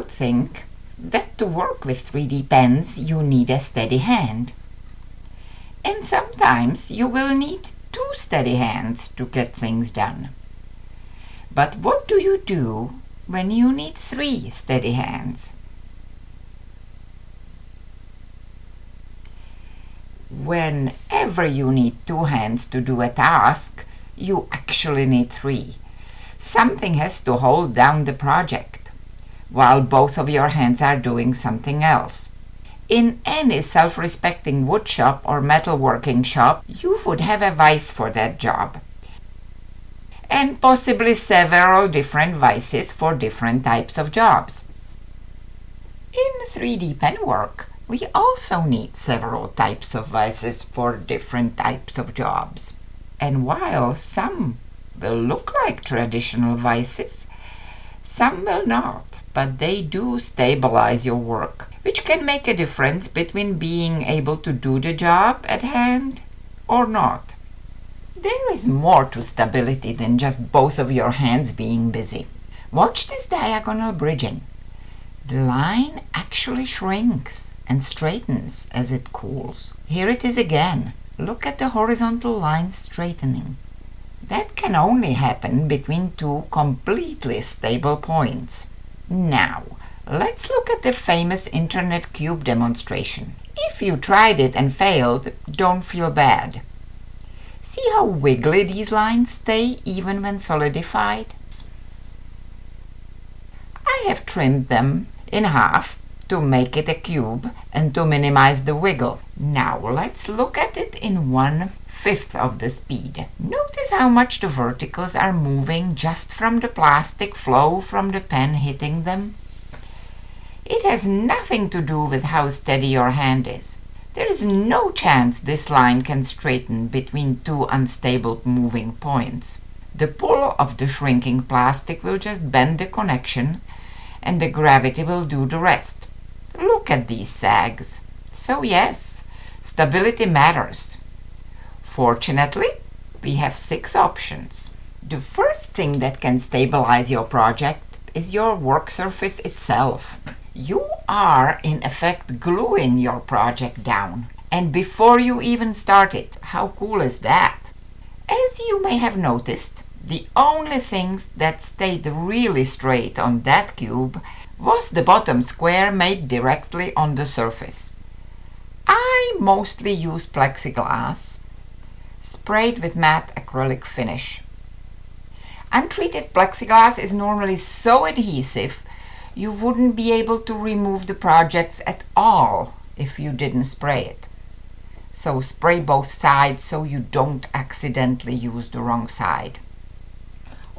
think that to work with 3D pens you need a steady hand. And sometimes you will need 2 steady hands to get things done. But what do you do when you need 3 steady hands? Whenever you need 2 hands to do a task, you actually need 3. Something has to hold down the project, while both of your hands are doing something else. In any self-respecting woodshop or metalworking shop, you would have a vise for that job, and possibly several different vices for different types of jobs. In 3D pen work, we also need several types of vices for different types of jobs. And while some will look like traditional vices, some will not, but they do stabilize your work, which can make a difference between being able to do the job at hand or not. There is more to stability than just both of your hands being busy. Watch this diagonal bridging. The line actually shrinks and straightens as it cools. Here it is again. Look at the horizontal line straightening. That can only happen between 2 completely stable points. Now, let's look at the famous internet cube demonstration. If you tried it and failed, don't feel bad. See how wiggly these lines stay even when solidified? I have trimmed them in half to make it a cube and to minimize the wiggle. Now let's look at it in 1/5 of the speed. Notice how much the verticals are moving just from the plastic flow from the pen hitting them. It has nothing to do with how steady your hand is. There is no chance this line can straighten between 2 unstable moving points. The pull of the shrinking plastic will just bend the connection, and the gravity will do the rest. Look at these sags. So yes, stability matters. Fortunately, we have 6 options. The first thing that can stabilize your project is your work surface itself. You are, in effect, gluing your project down. And before you even start it, how cool is that? As you may have noticed, the only things that stayed really straight on that cube was the bottom square made directly on the surface. I mostly use plexiglass, sprayed with matte acrylic finish. Untreated plexiglass is normally so adhesive you wouldn't be able to remove the projects at all if you didn't spray it. So spray both sides so you don't accidentally use the wrong side.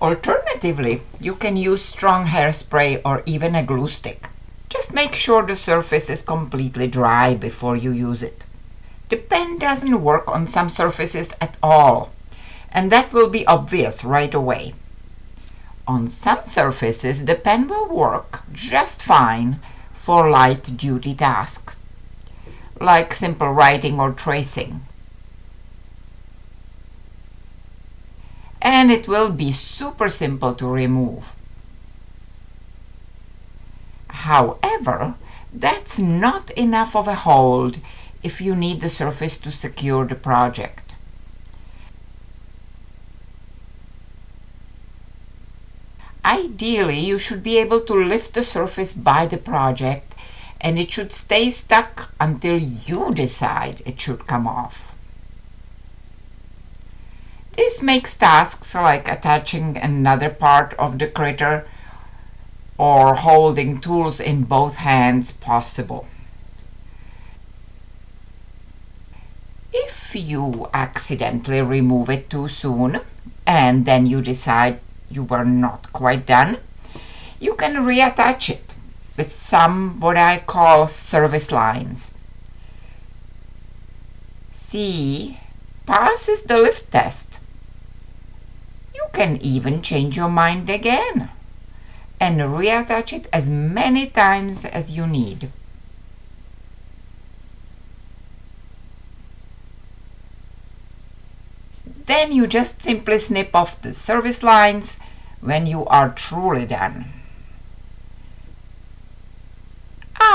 Alternatively, you can use strong hairspray or even a glue stick. Just make sure the surface is completely dry before you use it. The pen doesn't work on some surfaces at all, and that will be obvious right away. On some surfaces, the pen will work just fine for light-duty tasks, like simple writing or tracing. And it will be super simple to remove. However, that's not enough of a hold if you need the surface to secure the project. Ideally, you should be able to lift the surface by the project, and it should stay stuck until you decide it should come off. This makes tasks like attaching another part of the critter or holding tools in both hands possible. If you accidentally remove it too soon and then you decide you were not quite done, you can reattach it with some what I call service lines. See, passes the lift test. You can even change your mind again and reattach it as many times as you need. Then you just simply snip off the service lines when you are truly done.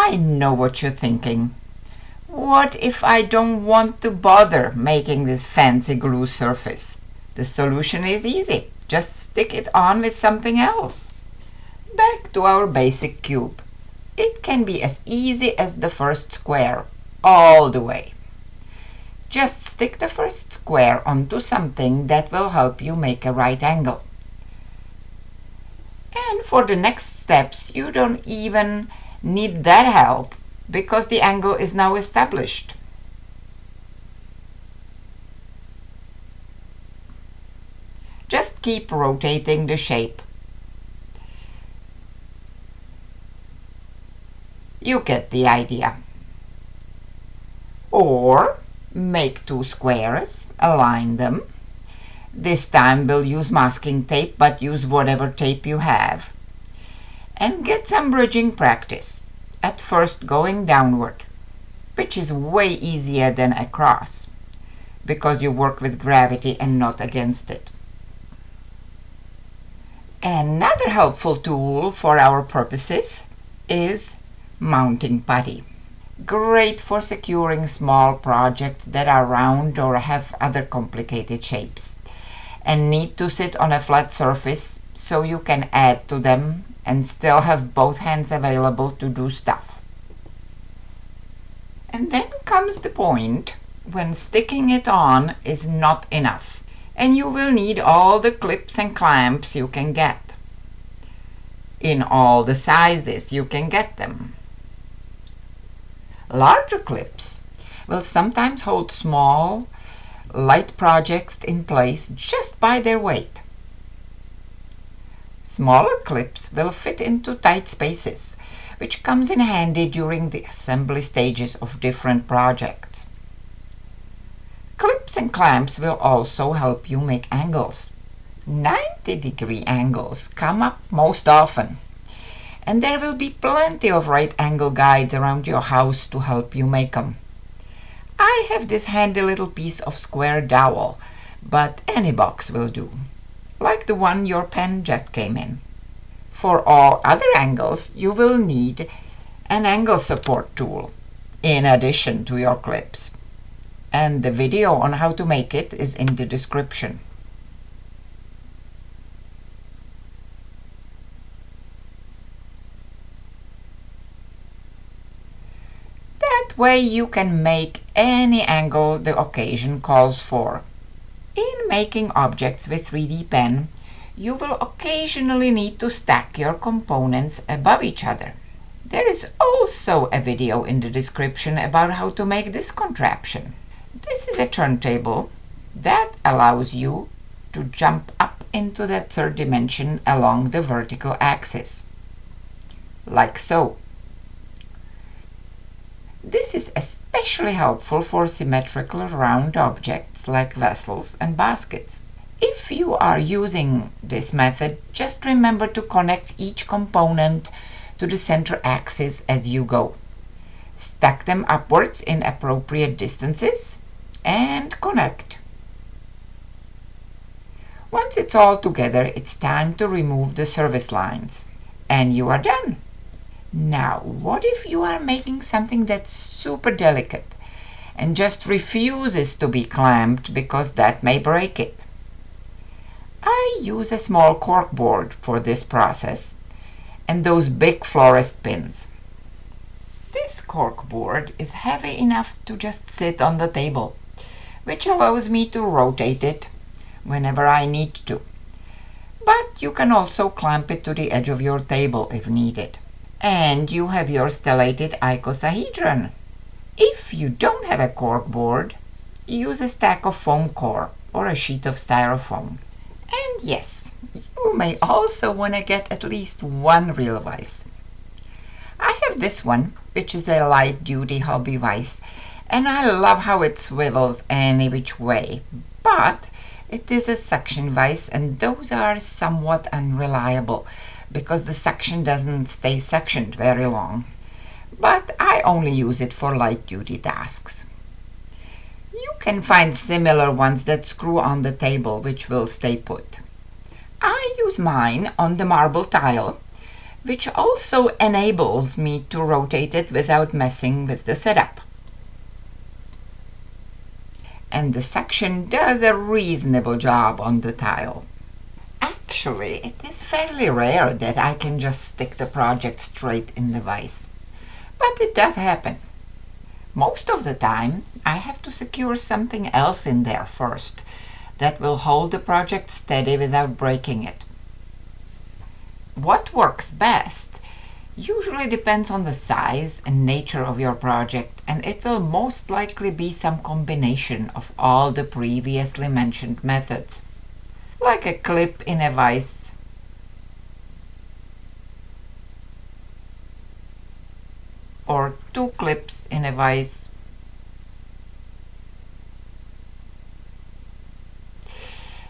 I know what you're thinking. What if I don't want to bother making this fancy glue surface? The solution is easy. Just stick it on with something else. Back to our basic cube. It can be as easy as the first square, all the way. Just stick the first square onto something that will help you make a right angle. And for the next steps, you don't even need that help because the angle is now established. Just keep rotating the shape. You get the idea. Or make two squares, align them. This time we'll use masking tape, but use whatever tape you have. And get some bridging practice, at first going downward, which is way easier than across, because you work with gravity and not against it. Another helpful tool for our purposes is mounting putty. Great for securing small projects that are round or have other complicated shapes and need to sit on a flat surface so you can add to them and still have both hands available to do stuff. And then comes the point when sticking it on is not enough, and you will need all the clips and clamps you can get. In all the sizes you can get them. Larger clips will sometimes hold small, light projects in place just by their weight. Smaller clips will fit into tight spaces, which comes in handy during the assembly stages of different projects. Clips and clamps will also help you make angles. 90-degree angles come up most often, and there will be plenty of right angle guides around your house to help you make them. I have this handy little piece of square dowel, but any box will do, like the one your pen just came in. For all other angles, you will need an angle support tool, in addition to your clips. And the video on how to make it is in the description. That way you can make any angle the occasion calls for. In making objects with 3D pen, you will occasionally need to stack your components above each other. There is also a video in the description about how to make this contraption. This is a turntable that allows you to jump up into the third dimension along the vertical axis, like so. This is especially helpful for symmetrical round objects like vessels and baskets. If you are using this method, just remember to connect each component to the center axis as you go. Stack them upwards in appropriate distances and connect. Once it's all together, it's time to remove the service lines, and you are done. Now, what if you are making something that's super delicate and just refuses to be clamped because that may break it? I use a small cork board for this process and those big florist pins. This cork board is heavy enough to just sit on the table, which allows me to rotate it whenever I need to. But you can also clamp it to the edge of your table if needed. And you have your stellated icosahedron. If you don't have a cork board, use a stack of foam core or a sheet of styrofoam. And yes, you may also want to get at least one real vise. I have this one, which is a light-duty hobby vise, and I love how it swivels any which way, but it is a suction vise, and those are somewhat unreliable because the suction doesn't stay suctioned very long. But I only use it for light-duty tasks. You can find similar ones that screw on the table, which will stay put. I use mine on the marble tile which also enables me to rotate it without messing with the setup. And the suction does a reasonable job on the tile. Actually, it is fairly rare that I can just stick the project straight in the vise, but it does happen. Most of the time, I have to secure something else in there first that will hold the project steady without breaking it. What works best usually depends on the size and nature of your project, and it will most likely be some combination of all the previously mentioned methods, like a clip in a vise, or 2 clips in a vise,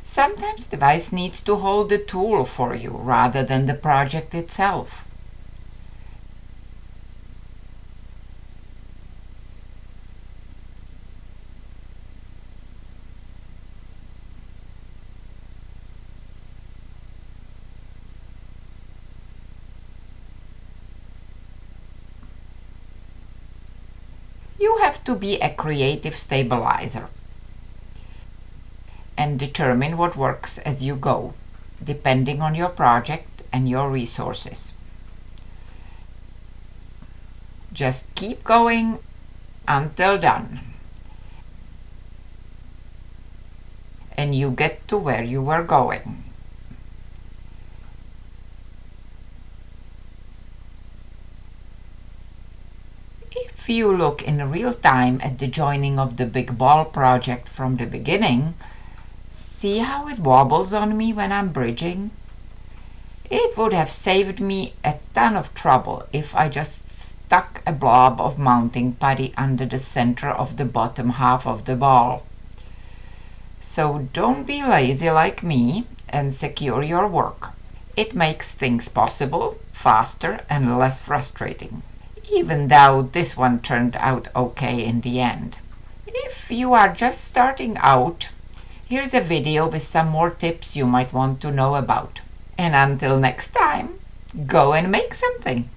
sometimes the vise needs to hold the tool for you rather than the project itself. You have to be a creative stabilizer and determine what works as you go, depending on your project and your resources. Just keep going until done, and you get to where you were going. If you look in real time at the joining of the big ball project from the beginning, see how it wobbles on me when I'm bridging? It would have saved me a ton of trouble if I just stuck a blob of mounting putty under the center of the bottom half of the ball. So don't be lazy like me and secure your work. It makes things possible, faster, and less frustrating, even though this one turned out okay in the end. If you are just starting out, here's a video with some more tips you might want to know about. And until next time, go and make something!